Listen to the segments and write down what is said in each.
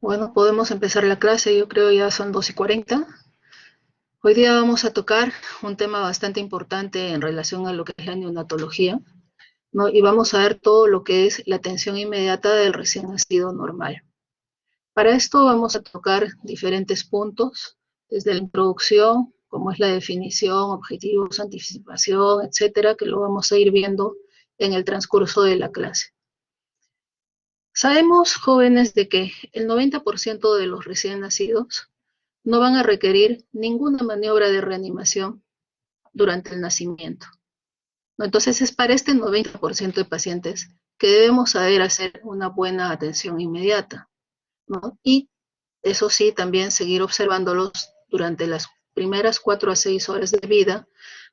Bueno, podemos empezar la clase, yo creo ya son 2:40. Hoy día vamos a tocar un tema bastante importante en relación a lo que es la neonatología, ¿no? Y vamos a ver todo lo que es la atención inmediata del recién nacido normal. Para esto vamos a tocar diferentes puntos, desde la introducción, como es la definición, objetivos, anticipación, etcétera, que lo vamos a ir viendo en el transcurso de la clase. Sabemos, jóvenes, de que el 90% de los recién nacidos no van a requerir ninguna maniobra de reanimación durante el nacimiento, ¿no? Entonces es para este 90% de pacientes que debemos saber hacer una buena atención inmediata, ¿no? Y eso sí, también seguir observándolos durante las primeras 4 a 6 horas de vida,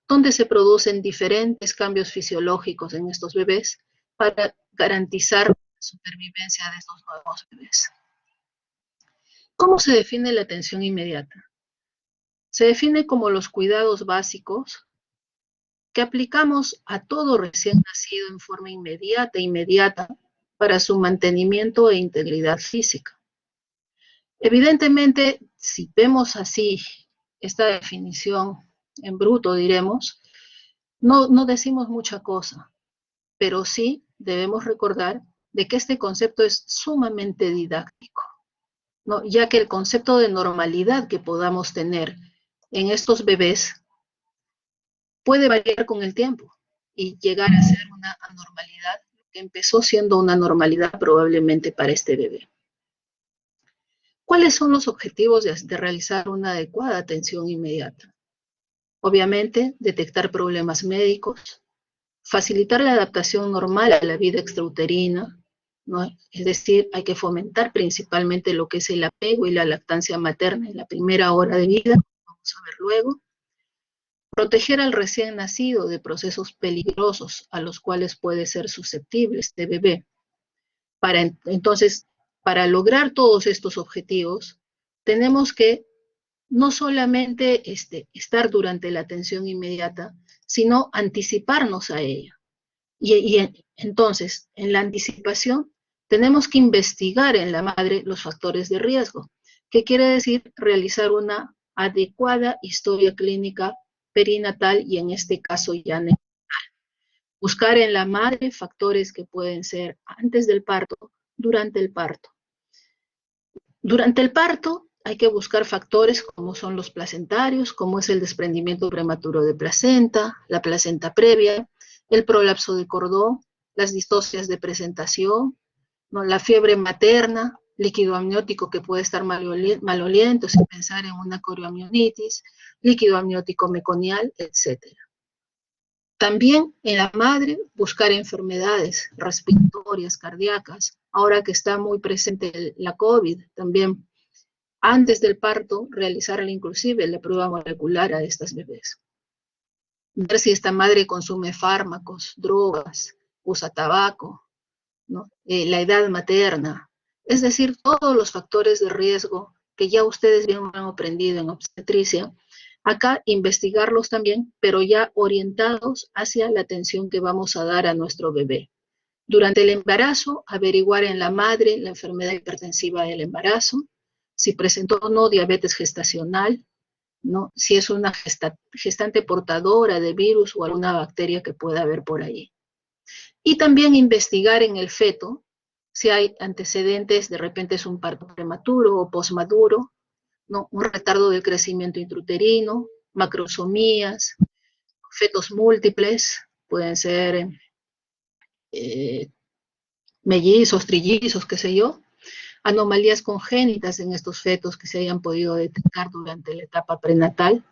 donde se producen diferentes cambios fisiológicos en estos bebés para garantizar la supervivencia de estos nuevos bebés. ¿Cómo se define la atención inmediata? Se define como los cuidados básicos que aplicamos a todo recién nacido en forma inmediata para su mantenimiento e integridad física. Evidentemente, si vemos así esta definición en bruto, diremos, no decimos mucha cosa, pero sí debemos recordar de que este concepto es sumamente didáctico, ¿no? Ya que el concepto de normalidad que podamos tener en estos bebés puede variar con el tiempo y llegar a ser una anormalidad que empezó siendo una normalidad probablemente para este bebé. ¿Cuáles son los objetivos de realizar una adecuada atención inmediata? Obviamente, detectar problemas médicos, facilitar la adaptación normal a la vida extrauterina, ¿no? Es decir, hay que fomentar principalmente lo que es el apego y la lactancia materna en la primera hora de vida, vamos a ver luego. Proteger al recién nacido de procesos peligrosos a los cuales puede ser susceptible este bebé. Entonces, para lograr todos estos objetivos, tenemos que no solamente estar durante la atención inmediata, sino anticiparnos a ella. Entonces, en la anticipación, tenemos que investigar en la madre los factores de riesgo, que quiere decir realizar una adecuada historia clínica perinatal y en este caso ya neonatal. Buscar en la madre factores que pueden ser antes del parto, durante el parto. Durante el parto hay que buscar factores como son los placentarios, como es el desprendimiento prematuro de placenta, la placenta previa, el prolapso de cordón, las distocias de presentación, ¿no? La fiebre materna, líquido amniótico que puede estar maloliento sin pensar en una corioamnionitis, líquido amniótico meconial, etc. También en la madre buscar enfermedades respiratorias, cardíacas, ahora que está muy presente la COVID, también antes del parto realizarle inclusive la prueba molecular a estas bebés. Ver si esta madre consume fármacos, drogas, usa tabaco, ¿no? La edad materna, es decir, todos los factores de riesgo que ya ustedes bien han aprendido en obstetricia, acá investigarlos también, pero ya orientados hacia la atención que vamos a dar a nuestro bebé. Durante el embarazo, averiguar en la madre la enfermedad hipertensiva del embarazo, si presentó o no diabetes gestacional, ¿no? Si es una gestante portadora de virus o alguna bacteria que pueda haber por ahí. Y también investigar en el feto si hay antecedentes, de repente es un parto prematuro o posmaduro, ¿no? Un retardo del crecimiento intrauterino, macrosomías, fetos múltiples, pueden ser mellizos, trillizos, qué sé yo, anomalías congénitas en estos fetos que se hayan podido detectar durante la etapa prenatal,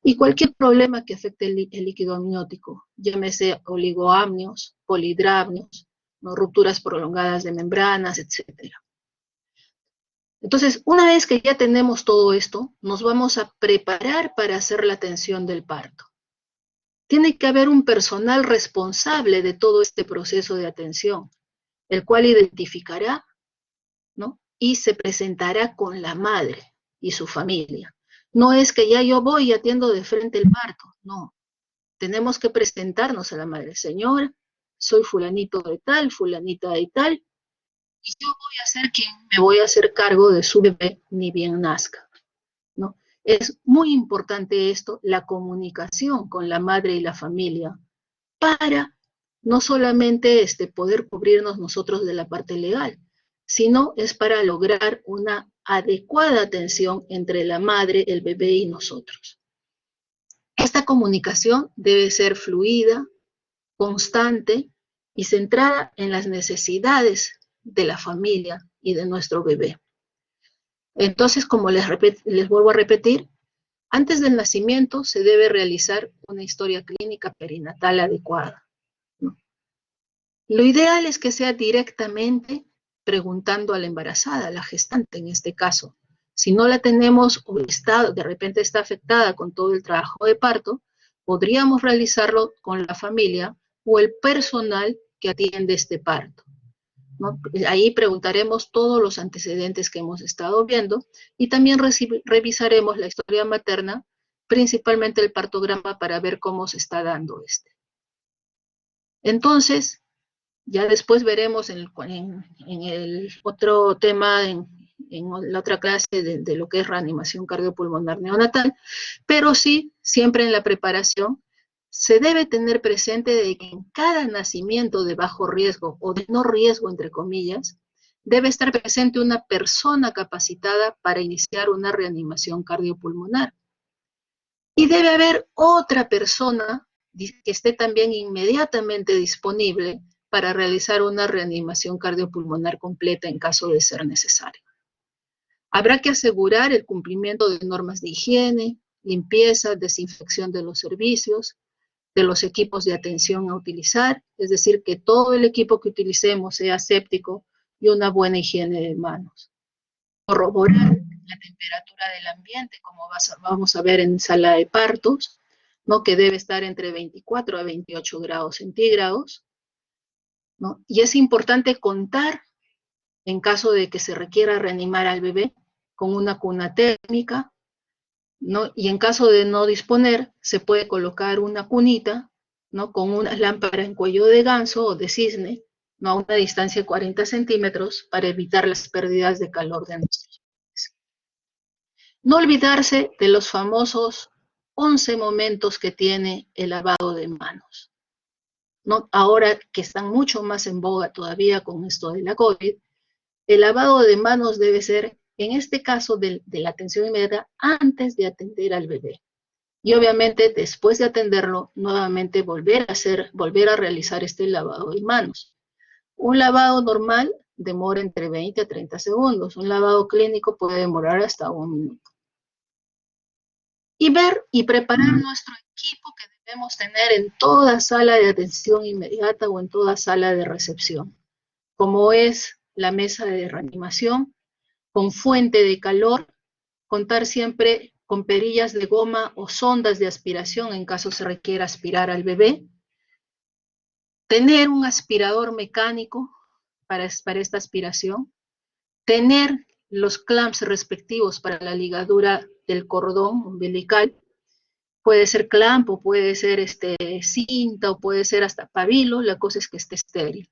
y cualquier problema que afecte el líquido amniótico, llámese oligoamnios, polidramnios, ¿no? Rupturas prolongadas de membranas, etc. Entonces, una vez que ya tenemos todo esto, nos vamos a preparar para hacer la atención del parto. Tiene que haber un personal responsable de todo este proceso de atención, el cual identificará, ¿no? Y se presentará con la madre y su familia. No es que ya yo voy y atiendo de frente el parto, no. Tenemos que presentarnos a la madre. Señora, soy fulanito de tal, fulanita de tal, y yo voy a ser quien me voy a hacer cargo de su bebé ni bien nazca, ¿no? Es muy importante esto, la comunicación con la madre y la familia, para no solamente poder cubrirnos nosotros de la parte legal, sino es para lograr una adecuada atención entre la madre, el bebé y nosotros. Esta comunicación debe ser fluida, constante y centrada en las necesidades de la familia y de nuestro bebé. Entonces, como les vuelvo a repetir, antes del nacimiento se debe realizar una historia clínica perinatal adecuada, ¿no? Lo ideal es que sea directamente preguntando a la embarazada, a la gestante en este caso. Si no la tenemos o de repente está afectada con todo el trabajo de parto, podríamos realizarlo con la familia o el personal que atiende este parto, ¿no? Ahí preguntaremos todos los antecedentes que hemos estado viendo y también revisaremos la historia materna, principalmente el partograma, para ver cómo se está dando este. Entonces, ya después veremos en el otro tema, en la otra clase de lo que es reanimación cardiopulmonar neonatal, pero sí, siempre en la preparación, se debe tener presente de que en cada nacimiento de bajo riesgo o de no riesgo, entre comillas, debe estar presente una persona capacitada para iniciar una reanimación cardiopulmonar. Y debe haber otra persona que esté también inmediatamente disponible para realizar una reanimación cardiopulmonar completa en caso de ser necesario. Habrá que asegurar el cumplimiento de normas de higiene, limpieza, desinfección de los servicios, de los equipos de atención a utilizar, es decir, que todo el equipo que utilicemos sea séptico y una buena higiene de manos. Corroborar la temperatura del ambiente, como vamos a ver en sala de partos, ¿no? Que debe estar entre 24 a 28 grados centígrados, ¿no? Y es importante contar, en caso de que se requiera reanimar al bebé, con una cuna térmica, ¿no? Y en caso de no disponer, se puede colocar una cunita, ¿no? Con una lámpara en cuello de ganso o de cisne, ¿no? A una distancia de 40 centímetros para evitar las pérdidas de calor de nuestros bebés. No olvidarse de los famosos 11 momentos que tiene el lavado de manos, ¿no? Ahora que están mucho más en boga todavía con esto de la COVID, el lavado de manos debe ser, en este caso de la atención inmediata, antes de atender al bebé. Y obviamente después de atenderlo, nuevamente volver a realizar este lavado de manos. Un lavado normal demora entre 20 a 30 segundos. Un lavado clínico puede demorar hasta 1 minuto. Y ver y preparar nuestro equipo que debemos tener en toda sala de atención inmediata o en toda sala de recepción, como es la mesa de reanimación, con fuente de calor, contar siempre con perillas de goma o sondas de aspiración en caso se requiera aspirar al bebé, tener un aspirador mecánico para esta aspiración, tener los clamps respectivos para la ligadura del cordón umbilical, puede ser clamp o puede ser cinta o puede ser hasta pabilo, la cosa es que esté estéril.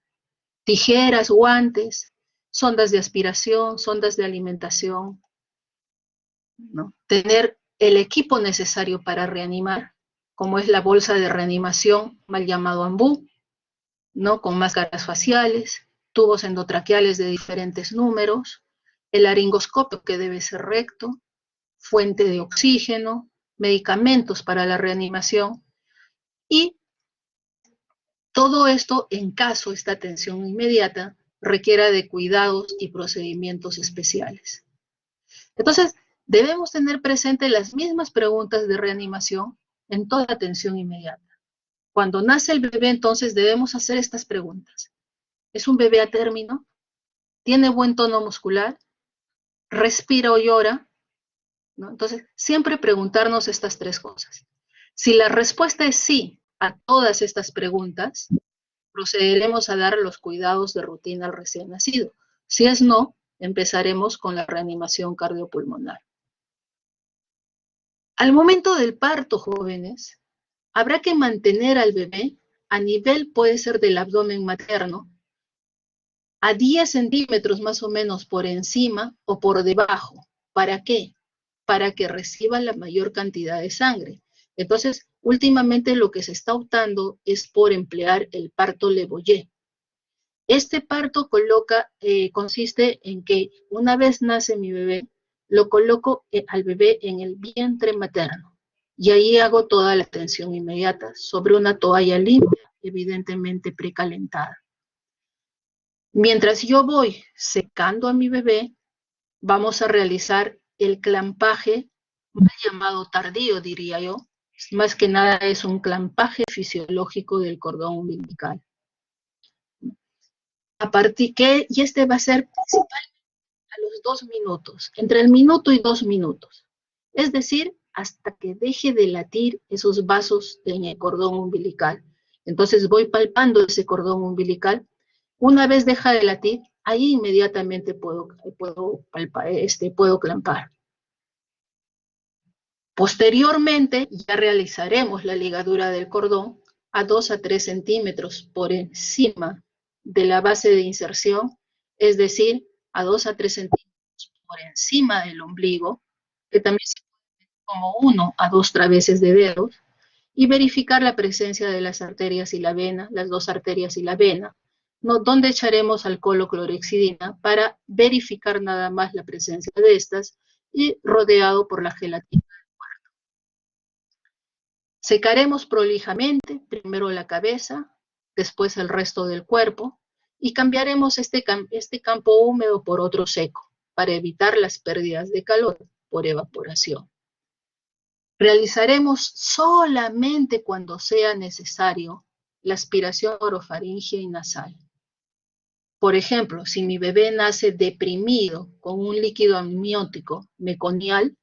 Tijeras, guantes, sondas de aspiración, sondas de alimentación, ¿no? Tener el equipo necesario para reanimar, como es la bolsa de reanimación, mal llamado ambú, ¿no? Con máscaras faciales, tubos endotraqueales de diferentes números, el laringoscopio que debe ser recto, fuente de oxígeno, medicamentos para la reanimación y todo esto en caso esta atención inmediata requiera de cuidados y procedimientos especiales. Entonces, debemos tener presente las mismas preguntas de reanimación en toda atención inmediata. Cuando nace el bebé, entonces debemos hacer estas preguntas. ¿Es un bebé a término? ¿Tiene buen tono muscular? ¿Respira o llora? ¿No? Entonces, siempre preguntarnos estas tres cosas. Si la respuesta es sí a todas estas preguntas, procederemos a dar los cuidados de rutina al recién nacido. Si es no, empezaremos con la reanimación cardiopulmonar. Al momento del parto, jóvenes, habrá que mantener al bebé a nivel, puede ser del abdomen materno, a 10 centímetros más o menos por encima o por debajo. ¿Para qué? Para que reciba la mayor cantidad de sangre. Entonces, últimamente lo que se está optando es por emplear el parto Le Boyer. Este parto consiste en que una vez nace mi bebé, lo coloco al bebé en el vientre materno y ahí hago toda la atención inmediata sobre una toalla limpia, evidentemente precalentada. Mientras yo voy secando a mi bebé, vamos a realizar el clampaje, mal llamado tardío, diría yo. Más que nada es un clampaje fisiológico del cordón umbilical. Y este va a ser principal a los 2 minutos, entre el minuto y 2 minutos. Es decir, hasta que deje de latir esos vasos en el cordón umbilical. Entonces voy palpando ese cordón umbilical. Una vez deja de latir, ahí inmediatamente puedo clampar. Posteriormente, ya realizaremos la ligadura del cordón a 2 a 3 centímetros por encima de la base de inserción, es decir, a 2 a 3 centímetros por encima del ombligo, que también se puede ver como 1 a 2 traveses de dedos, y verificar la presencia de las arterias y la vena, las 2 arterias y la vena, ¿no? Donde echaremos alcohol o clorhexidina para verificar nada más la presencia de estas y rodeado por la gelatina. Secaremos prolijamente, primero la cabeza, después el resto del cuerpo, y cambiaremos este campo húmedo por otro seco, para evitar las pérdidas de calor por evaporación. Realizaremos solamente cuando sea necesario la aspiración orofaringea y nasal. Por ejemplo, si mi bebé nace deprimido con un líquido amniótico meconial,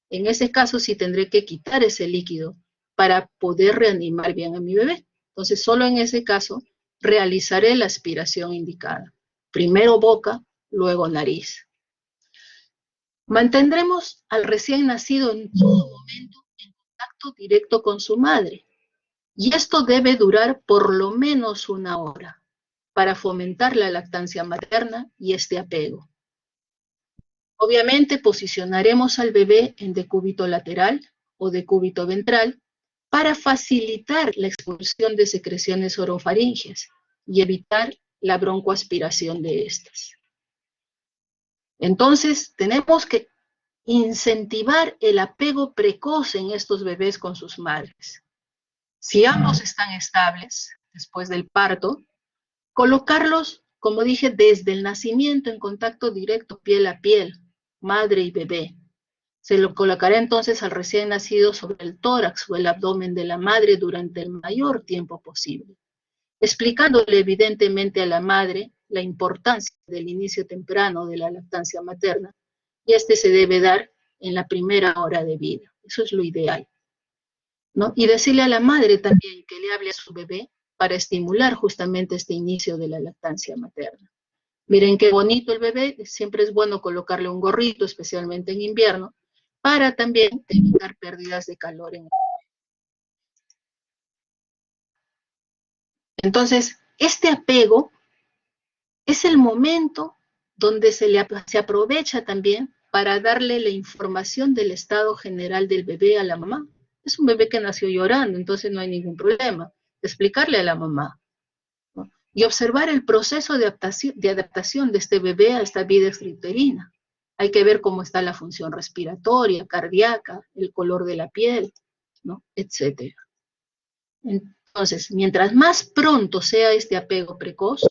en ese caso sí tendré que quitar ese líquido para poder reanimar bien a mi bebé. Entonces, solo en ese caso realizaré la aspiración indicada. Primero boca, luego nariz. Mantendremos al recién nacido en todo momento en contacto directo con su madre. Y esto debe durar por lo menos 1 hora para fomentar la lactancia materna y este apego. Obviamente posicionaremos al bebé en decúbito lateral o decúbito ventral para facilitar la expulsión de secreciones orofaringeas y evitar la broncoaspiración de estas. Entonces, tenemos que incentivar el apego precoz en estos bebés con sus madres. Si ambos están estables después del parto, colocarlos, como dije, desde el nacimiento en contacto directo piel a piel, madre y bebé. Se lo colocará entonces al recién nacido sobre el tórax o el abdomen de la madre durante el mayor tiempo posible, explicándole evidentemente a la madre la importancia del inicio temprano de la lactancia materna, y este se debe dar en la primera hora de vida. Eso es lo ideal, ¿no? Y decirle a la madre también que le hable a su bebé para estimular justamente este inicio de la lactancia materna. Miren qué bonito el bebé, siempre es bueno colocarle un gorrito, especialmente en invierno, para también evitar pérdidas de calor en el bebé. Entonces, este apego es el momento donde se aprovecha también para darle la información del estado general del bebé a la mamá. Es un bebé que nació llorando, entonces no hay ningún problema. Explicarle a la mamá, ¿no? Y observar el proceso de adaptación de este bebé a esta vida extrauterina. Hay que ver cómo está la función respiratoria, cardíaca, el color de la piel, ¿no? Etcétera. Entonces, mientras más pronto sea este apego precoz,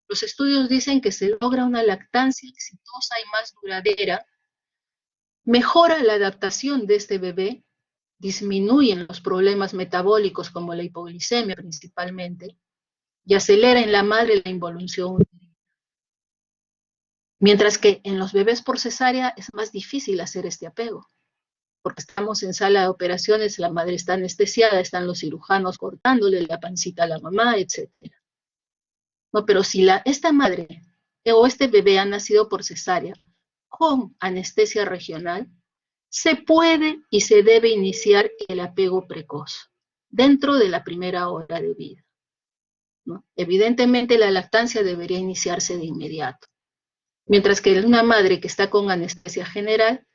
los estudios dicen que se logra una lactancia exitosa y más duradera, mejora la adaptación de este bebé, disminuyen los problemas metabólicos como la hipoglicemia principalmente, y acelera en la madre la involución uterina. Mientras que en los bebés por cesárea es más difícil hacer este apego, porque estamos en sala de operaciones, la madre está anestesiada, están los cirujanos cortándole la pancita a la mamá, etc. No, pero si esta madre o este bebé ha nacido por cesárea con anestesia regional, se puede y se debe iniciar el apego precoz dentro de la primera hora de vida. ¿no? Evidentemente la lactancia debería iniciarse de inmediato, mientras que una madre que está con anestesia general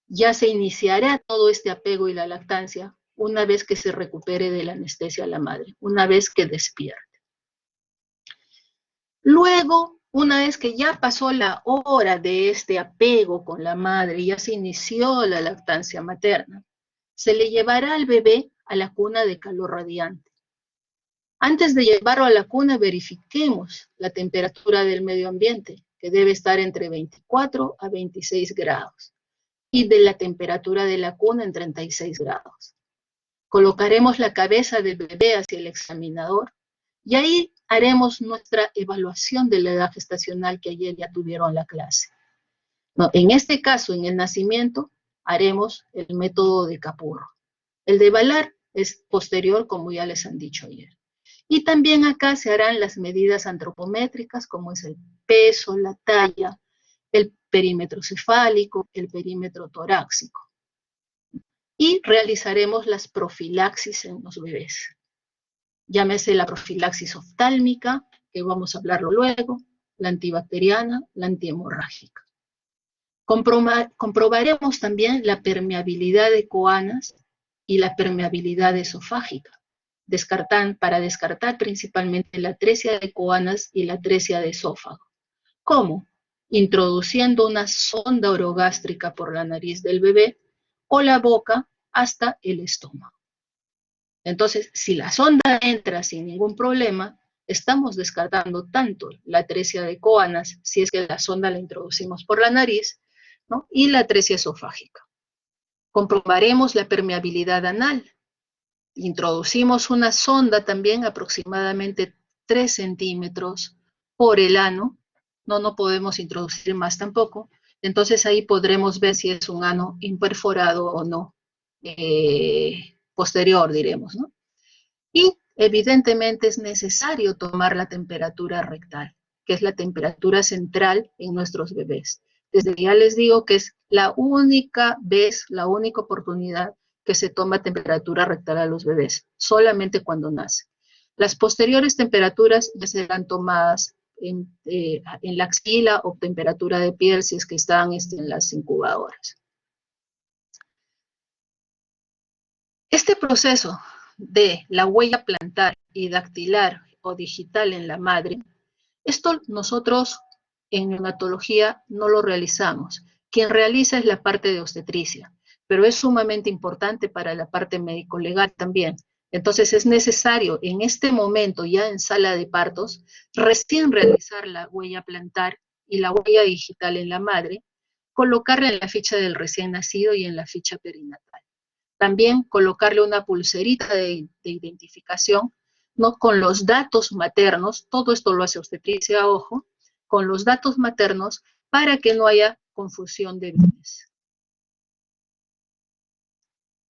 ya se iniciará todo este apego y la lactancia una vez que se recupere de la anestesia a la madre, una vez que despierte. Luego, una vez que ya pasó la hora de este apego con la madre, ya se inició la lactancia materna, se le llevará al bebé a la cuna de calor radiante. Antes de llevarlo a la cuna, verifiquemos la temperatura del medio ambiente, que debe estar entre 24 a 26 grados, y de la temperatura de la cuna en 36 grados. Colocaremos la cabeza del bebé hacia el examinador y ahí haremos nuestra evaluación de la edad gestacional que ayer ya tuvieron la clase. No, en este caso, en el nacimiento, haremos el método de Capurro. El de Valar es posterior, como ya les han dicho ayer. Y también acá se harán las medidas antropométricas, como es el peso, la talla, el perímetro cefálico, el perímetro torácico. Y realizaremos las profilaxis en los bebés. Llámese la profilaxis oftálmica, que vamos a hablarlo luego, la antibacteriana, la antihemorrágica. Comprobaremos también la permeabilidad de coanas y la permeabilidad esofágica, para descartar principalmente la atresia de coanas y la atresia de esófago. ¿Cómo? Introduciendo una sonda orogástrica por la nariz del bebé o la boca hasta el estómago. Entonces, si la sonda entra sin ningún problema, estamos descartando tanto la atresia de coanas, si es que la sonda la introducimos por la nariz, ¿no? Y la atresia esofágica. Comprobaremos la permeabilidad anal. Introducimos una sonda también aproximadamente 3 centímetros por el ano. No podemos introducir más tampoco. Entonces ahí podremos ver si es un ano imperforado o no. Posterior, diremos, ¿no? Y evidentemente es necesario tomar la temperatura rectal, que es la temperatura central en nuestros bebés. Desde ya les digo que es la única vez, la única oportunidad que se toma temperatura rectal a los bebés, solamente cuando nace. Las posteriores temperaturas ya serán tomadas en la axila o temperatura de piel si es que están en las incubadoras. Este proceso de la huella plantar y dactilar o digital en la madre, esto nosotros en neonatología no lo realizamos. Quien realiza es la parte de obstetricia, pero es sumamente importante para la parte médico-legal también. Entonces es necesario en este momento, ya en sala de partos, recién realizar la huella plantar y la huella digital en la madre, colocarla en la ficha del recién nacido y en la ficha perinatal. También colocarle una pulserita de identificación, ¿no? Con los datos maternos, todo esto lo hace obstetricia, ojo, con los datos maternos para que no haya confusión de bienes.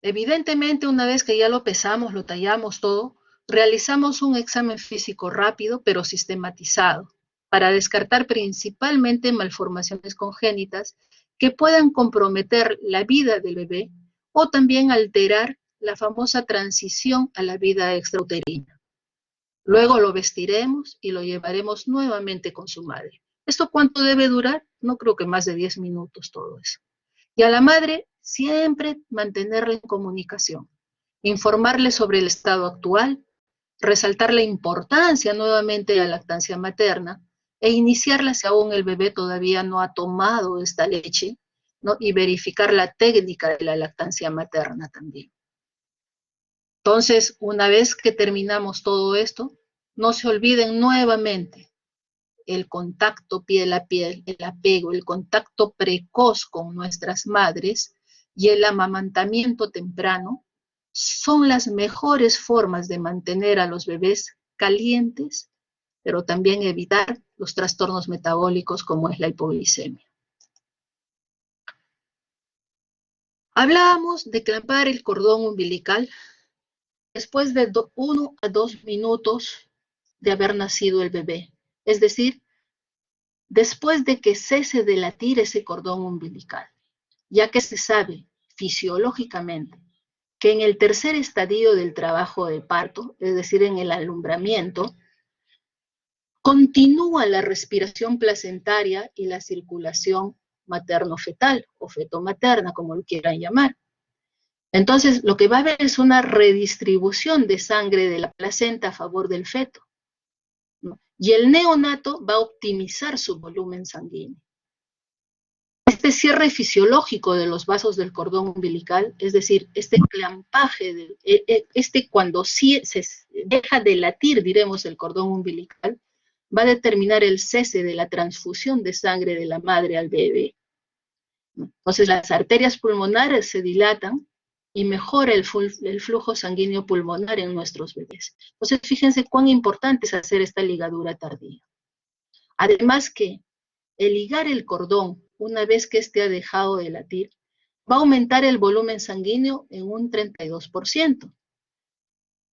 Evidentemente, una vez que ya lo pesamos, lo tallamos todo, realizamos un examen físico rápido pero sistematizado para descartar principalmente malformaciones congénitas que puedan comprometer la vida del bebé o también alterar la famosa transición a la vida extrauterina. Luego lo vestiremos y lo llevaremos nuevamente con su madre. ¿Esto cuánto debe durar? No creo que más de 10 minutos todo eso. Y a la madre siempre mantenerla en comunicación, informarle sobre el estado actual, resaltar la importancia nuevamente de la lactancia materna e iniciarla si aún el bebé todavía no ha tomado esta leche, ¿no? Y verificar la técnica de la lactancia materna también. Entonces, una vez que terminamos todo esto, no se olviden nuevamente el contacto piel a piel, el apego, el contacto precoz con nuestras madres y el amamantamiento temprano son las mejores formas de mantener a los bebés calientes, pero también evitar los trastornos metabólicos como es la hipoglicemia. Hablábamos de clampar el cordón umbilical después de 1 a 2 minutos de haber nacido el bebé, es decir, después de que cese de latir ese cordón umbilical, ya que se sabe fisiológicamente que en el tercer estadio del trabajo de parto, es decir, en el alumbramiento, continúa la respiración placentaria y la circulación materno-fetal o feto-materna, como lo quieran llamar. Entonces, lo que va a haber es una redistribución de sangre de la placenta a favor del feto, ¿no? Y el neonato va a optimizar su volumen sanguíneo. Este cierre fisiológico de los vasos del cordón umbilical, es decir, este clampaje, cuando se deja de latir, diremos, el cordón umbilical, va a determinar el cese de la transfusión de sangre de la madre al bebé. Entonces las arterias pulmonares se dilatan y mejora el flujo sanguíneo pulmonar en nuestros bebés. Entonces fíjense cuán importante es hacer esta ligadura tardía. Además que el ligar el cordón, una vez que éste ha dejado de latir, va a aumentar el volumen sanguíneo en un 32%.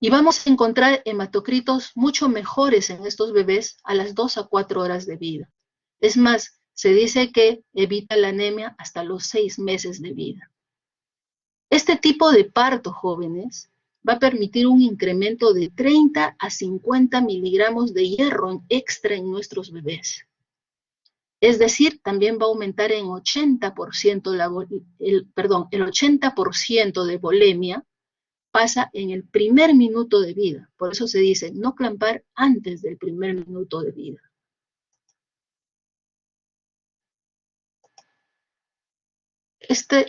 Y vamos a encontrar hematocritos mucho mejores en estos bebés a las 2 a 4 horas de vida. Es más, se dice que evita la anemia hasta los 6 meses de vida. Este tipo de parto, jóvenes, va a permitir un incremento de 30 a 50 miligramos de hierro extra en nuestros bebés. Es decir, también va a aumentar en 80% el 80% de volemia pasa en el primer minuto de vida. Por eso se dice no clampar antes del primer minuto de vida.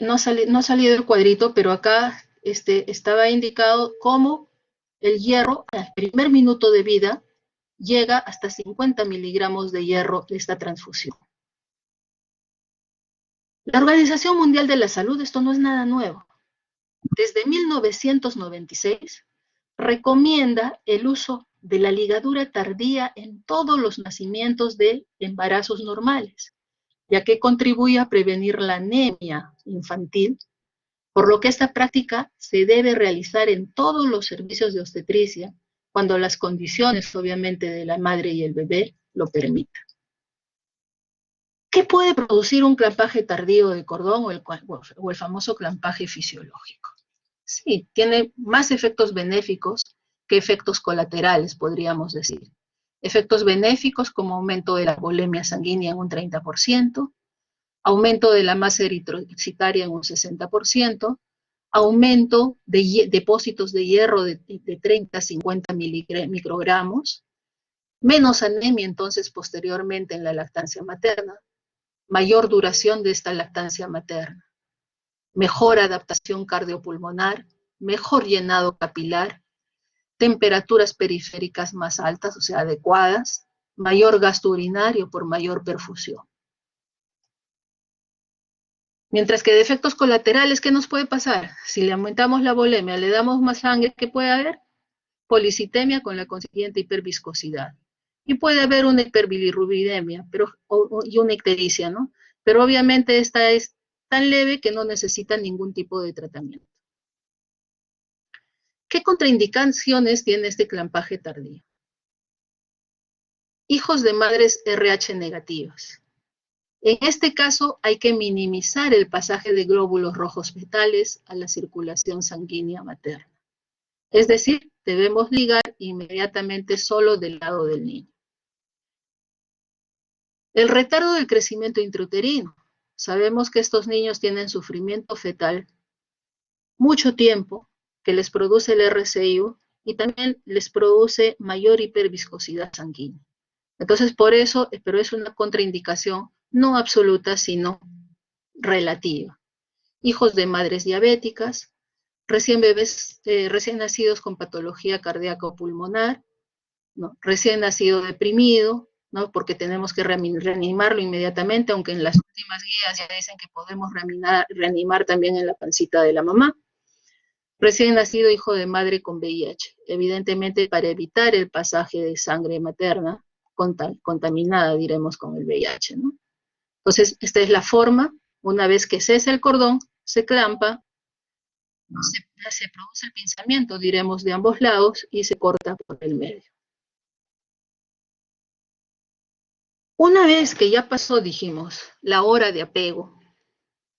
No ha salido el cuadrito, pero acá estaba indicado cómo el hierro al primer minuto de vida llega hasta 50 miligramos de hierro de esta transfusión. La Organización Mundial de la Salud, esto no es nada nuevo. Desde 1996 recomienda el uso de la ligadura tardía en todos los nacimientos de embarazos normales, ya que contribuye a prevenir la anemia infantil, por lo que esta práctica se debe realizar en todos los servicios de obstetricia, cuando las condiciones, obviamente, de la madre y el bebé lo permitan. ¿Qué puede producir un clampaje tardío de cordón o el famoso clampaje fisiológico? Sí, tiene más efectos benéficos que efectos colaterales, podríamos decir. Efectos benéficos como aumento de la volemia sanguínea en un 30%, aumento de la masa eritrocitaria en un 60%, aumento de depósitos de hierro de 30 a 50 microgramos, menos anemia entonces posteriormente en la lactancia materna, mayor duración de esta lactancia materna, mejor adaptación cardiopulmonar, mejor llenado capilar, temperaturas periféricas más altas, o sea, adecuadas, mayor gasto urinario por mayor perfusión. Mientras que de efectos colaterales, ¿qué nos puede pasar? Si le aumentamos la volemia, le damos más sangre, ¿qué puede haber? Policitemia con la consiguiente hiperviscosidad. Y puede haber una hiperbilirrubidemia y una ictericia, ¿no? Pero obviamente esta es tan leve que no necesita ningún tipo de tratamiento. ¿Qué contraindicaciones tiene este clampaje tardío? Hijos de madres RH negativas. En este caso hay que minimizar el pasaje de glóbulos rojos fetales a la circulación sanguínea materna. Es decir, debemos ligar inmediatamente solo del lado del niño. El retardo del crecimiento intrauterino. Sabemos que estos niños tienen sufrimiento fetal mucho tiempo, que les produce el RCIU y también les produce mayor hiperviscosidad sanguínea. Entonces, por eso, pero es una contraindicación no absoluta, sino relativa. Hijos de madres diabéticas, recién nacidos con patología cardíaca pulmonar, ¿no? Recién nacido deprimido, ¿no? Porque tenemos que reanimarlo inmediatamente, aunque en las últimas guías ya dicen que podemos reanimar también en la pancita de la mamá. Recién nacido hijo de madre con VIH, evidentemente para evitar el pasaje de sangre materna contaminada, diremos, con el VIH, ¿no? Entonces, esta es la forma. Una vez que cesa el cordón, se clampa, se produce el pinzamiento, diremos, de ambos lados y se corta por el medio. Una vez que ya pasó, dijimos, la hora de apego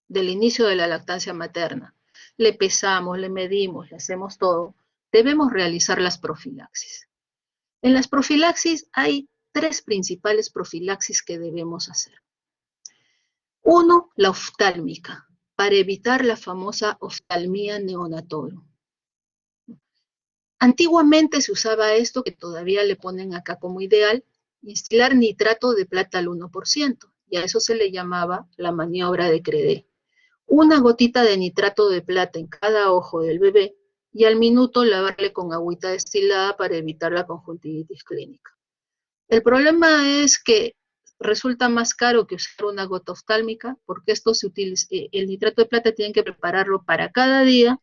del inicio de la lactancia materna, le pesamos, le medimos, le hacemos todo, debemos realizar las profilaxis. En las profilaxis hay tres principales profilaxis que debemos hacer. Uno, la oftálmica, para evitar la famosa oftalmía neonatorum. Antiguamente se usaba esto, que todavía le ponen acá como ideal, instilar nitrato de plata al 1%, y a eso se le llamaba la maniobra de Credé. Una gotita de nitrato de plata en cada ojo del bebé, y al minuto lavarle con agüita destilada para evitar la conjuntivitis clínica. El problema es que resulta más caro que usar una gota oftálmica, porque esto se utiliza, el nitrato de plata tienen que prepararlo para cada día,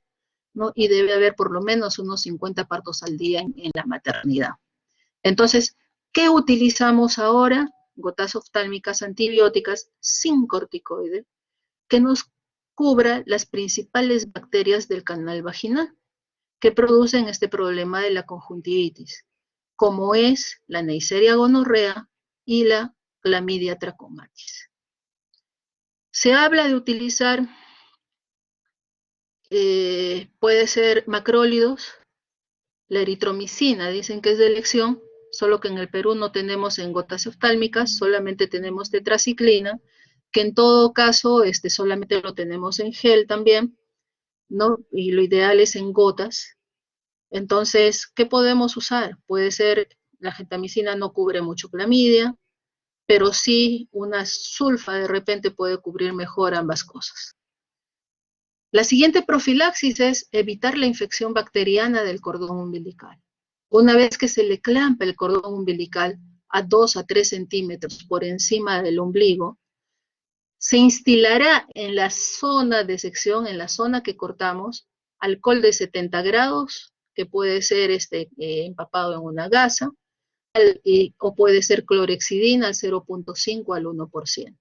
¿no? Y debe haber por lo menos unos 50 partos al día en la maternidad. Entonces, ¿qué utilizamos ahora? Gotas oftálmicas antibióticas sin corticoide, que nos cubra las principales bacterias del canal vaginal que producen este problema de la conjuntivitis, como es la Neisseria gonorrea y la Clamidia trachomatis. Se habla de utilizar, puede ser macrólidos, la eritromicina, dicen que es de elección, solo que en el Perú no tenemos en gotas oftálmicas, solamente tenemos tetraciclina, que en todo caso solamente lo tenemos en gel también, ¿no? Y lo ideal es en gotas. Entonces, ¿qué podemos usar? Puede ser, la gentamicina no cubre mucho clamidia, pero sí una sulfa de repente puede cubrir mejor ambas cosas. La siguiente profilaxis es evitar la infección bacteriana del cordón umbilical. Una vez que se le clampa el cordón umbilical a 2 a 3 centímetros por encima del ombligo, se instilará en la zona de sección, en la zona que cortamos, alcohol de 70 grados, que puede ser empapado en una gasa, o puede ser clorexidina al 0.5 al 1%.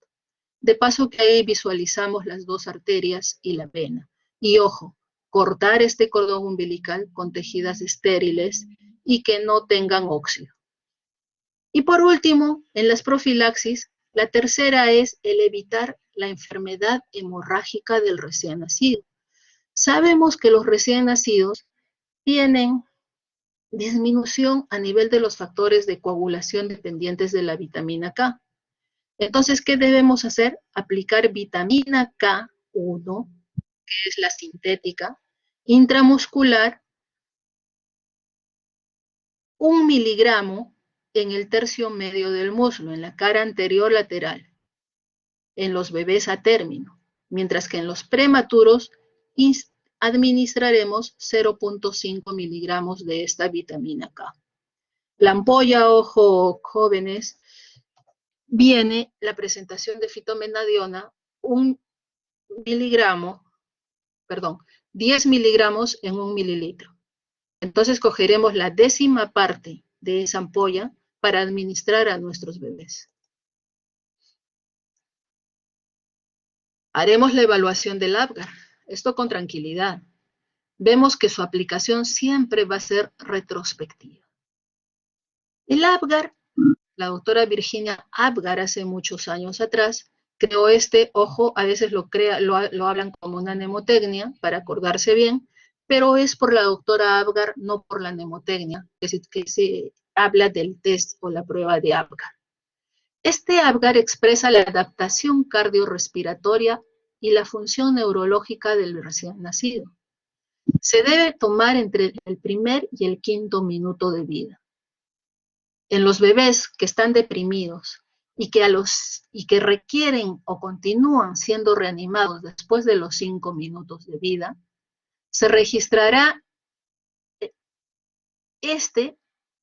De paso que ahí visualizamos las dos arterias y la vena. Y ojo, cortar este cordón umbilical con tejidas estériles y que no tengan óxido. Y por último, en las profilaxis, la tercera es el evitar la enfermedad hemorrágica del recién nacido. Sabemos que los recién nacidos tienen disminución a nivel de los factores de coagulación dependientes de la vitamina K. Entonces, ¿qué debemos hacer? Aplicar vitamina K1, que es la sintética, intramuscular, 1 miligramo en el tercio medio del muslo, en la cara anterior lateral, en los bebés a término, mientras que en los prematuros administraremos 0.5 miligramos de esta vitamina K. La ampolla, ojo, jóvenes, viene la presentación de fitomenadiona, 10 miligramos en 1 mililitro. Entonces cogeremos la 10ª parte de esa ampolla para administrar a nuestros bebés. Haremos la evaluación del Apgar, esto con tranquilidad. Vemos que su aplicación siempre va a ser retrospectiva. El Apgar, la doctora Virginia Apgar hace muchos años atrás, creó ojo, a veces lo hablan como una mnemotecnia para acordarse bien, pero es por la doctora Apgar, no por la mnemotecnia, que se habla del test o la prueba de Apgar. Este Apgar expresa la adaptación cardiorrespiratoria y la función neurológica del recién nacido. Se debe tomar entre el primer y el 5.º minuto de vida. En los bebés que están deprimidos y que requieren o continúan siendo reanimados después de los 5 minutos de vida, se registrará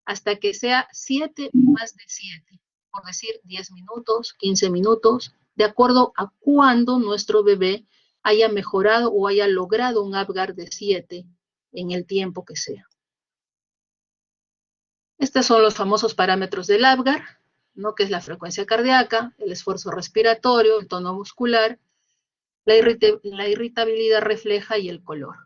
hasta que sea 7 o más de 7, por decir 10 minutos, 15 minutos, de acuerdo a cuándo nuestro bebé haya mejorado o haya logrado un Apgar de 7 en el tiempo que sea. Estos son los famosos parámetros del Apgar, ¿no? Que es la frecuencia cardíaca, el esfuerzo respiratorio, el tono muscular, la irritabilidad refleja y el color.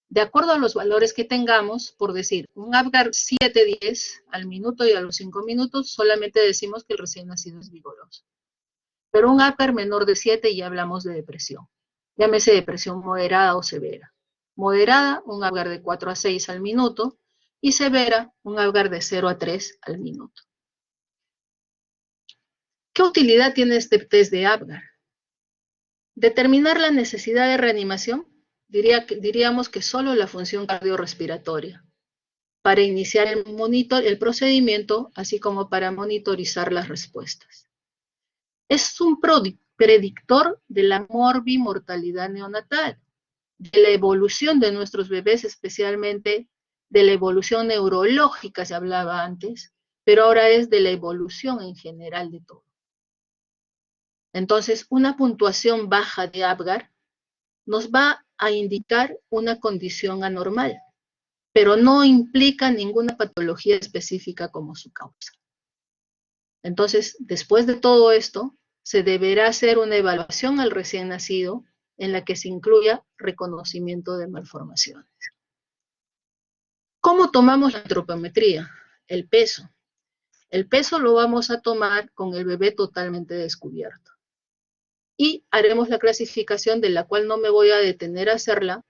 De acuerdo a los valores que tengamos, por decir, un Apgar 7-10 al minuto y a los 5 minutos, solamente decimos que el recién nacido es vigoroso. Pero un Apgar menor de 7 ya hablamos de depresión. Llámese depresión moderada o severa. Moderada, un Apgar de 4 a 6 al minuto, y severa, un Apgar de 0 a 3 al minuto. ¿Qué utilidad tiene este test de Apgar? Determinar la necesidad de reanimación, diríamos que solo la función cardiorrespiratoria, para iniciar el procedimiento, así como para monitorizar las respuestas. Es un predictor de la morbimortalidad neonatal, de la evolución de nuestros bebés, especialmente de la evolución neurológica, se hablaba antes, pero ahora es de la evolución en general de todo. Entonces, una puntuación baja de Apgar nos va a indicar una condición anormal, pero no implica ninguna patología específica como su causa. Entonces, después de todo esto, se deberá hacer una evaluación al recién nacido en la que se incluya reconocimiento de malformaciones. ¿Cómo tomamos la antropometría? El peso. El peso lo vamos a tomar con el bebé totalmente descubierto. Y haremos la clasificación, de la cual no me voy a detener a hacerla,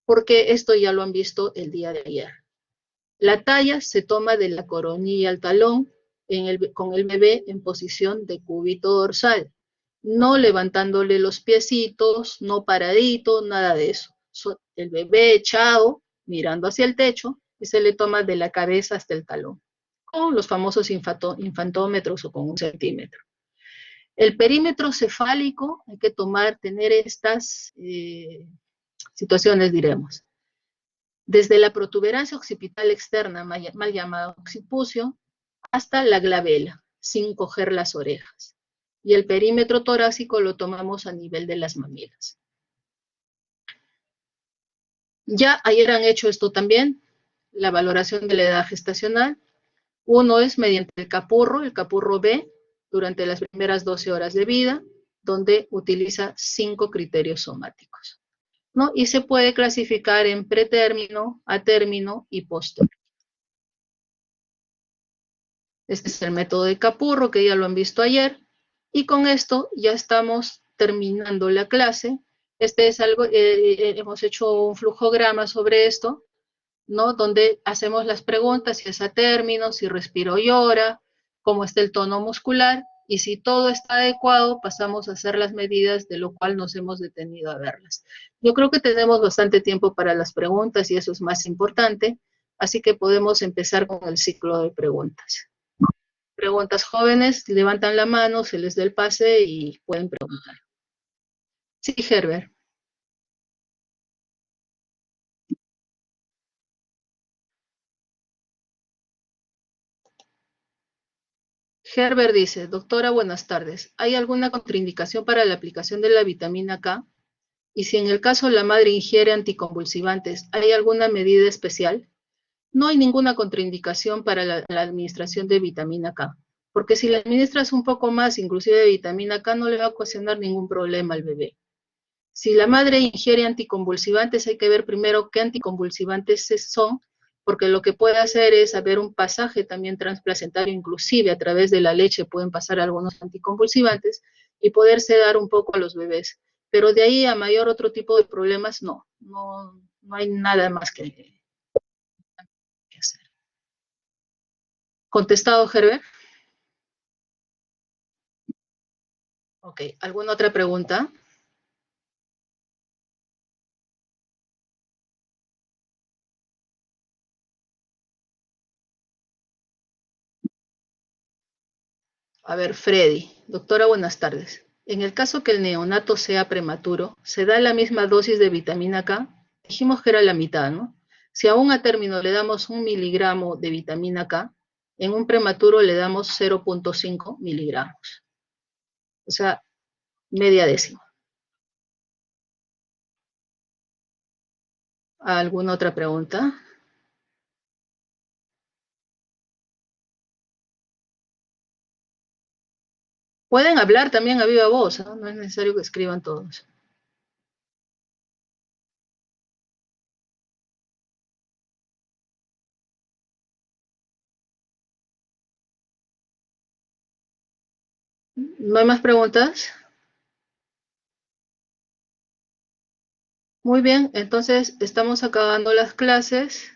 porque esto ya lo han visto el día de ayer. La talla se toma de la coronilla al talón con el bebé en posición de cúbito dorsal, no levantándole los piecitos, no paradito, nada de eso. El bebé echado, mirando hacia el techo, y se le toma de la cabeza hasta el talón, con los famosos infantómetros o con 1 centímetro. El perímetro cefálico, hay que tener estas situaciones, diremos. Desde la protuberancia occipital externa, mal llamada occipucio, hasta la glabela, sin coger las orejas. Y el perímetro torácico lo tomamos a nivel de las mamilas. Ya ayer han hecho esto también, la valoración de la edad gestacional. Uno es mediante el capurro B, durante las primeras 12 horas de vida, donde utiliza 5 criterios somáticos, ¿no? Y se puede clasificar en pretérmino, a término y posttérmino. Este es el método de Capurro, que ya lo han visto ayer. Y con esto ya estamos terminando la clase. Este es algo, hemos hecho un flujograma sobre esto, ¿no? Donde hacemos las preguntas, si es a término, si respiro y llora, cómo está el tono muscular, y si todo está adecuado, pasamos a hacer las medidas, de lo cual nos hemos detenido a verlas. Yo creo que tenemos bastante tiempo para las preguntas, y eso es más importante, así que podemos empezar con el ciclo de preguntas. Preguntas jóvenes, levantan la mano, se les da el pase y pueden preguntar. Sí, Herbert. Herbert dice, doctora, buenas tardes. ¿Hay alguna contraindicación para la aplicación de la vitamina K? Y si en el caso la madre ingiere anticonvulsivantes, ¿hay alguna medida especial? No hay ninguna contraindicación para la administración de vitamina K, porque si le administras un poco más, inclusive de vitamina K, no le va a ocasionar ningún problema al bebé. Si la madre ingiere anticonvulsivantes, hay que ver primero qué anticonvulsivantes son, porque lo que puede hacer es haber un pasaje también transplacentario, inclusive a través de la leche pueden pasar algunos anticonvulsivantes y poderse dar un poco a los bebés. Pero de ahí a mayor otro tipo de problemas, no hay nada más que hacer. ¿Contestado, Herbert? Ok, ¿alguna otra pregunta? A ver, Freddy. Doctora, buenas tardes. En el caso que el neonato sea prematuro, ¿se da la misma dosis de vitamina K? Dijimos que era la mitad, ¿no? Si aún a término le damos 1 miligramo de vitamina K, en un prematuro le damos 0.5 miligramos. O sea, media décima. ¿Alguna otra pregunta? Pueden hablar también a viva voz, ¿no? No es necesario que escriban todos. ¿No hay más preguntas? Muy bien, entonces estamos acabando las clases.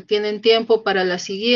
Tienen tiempo para la siguiente.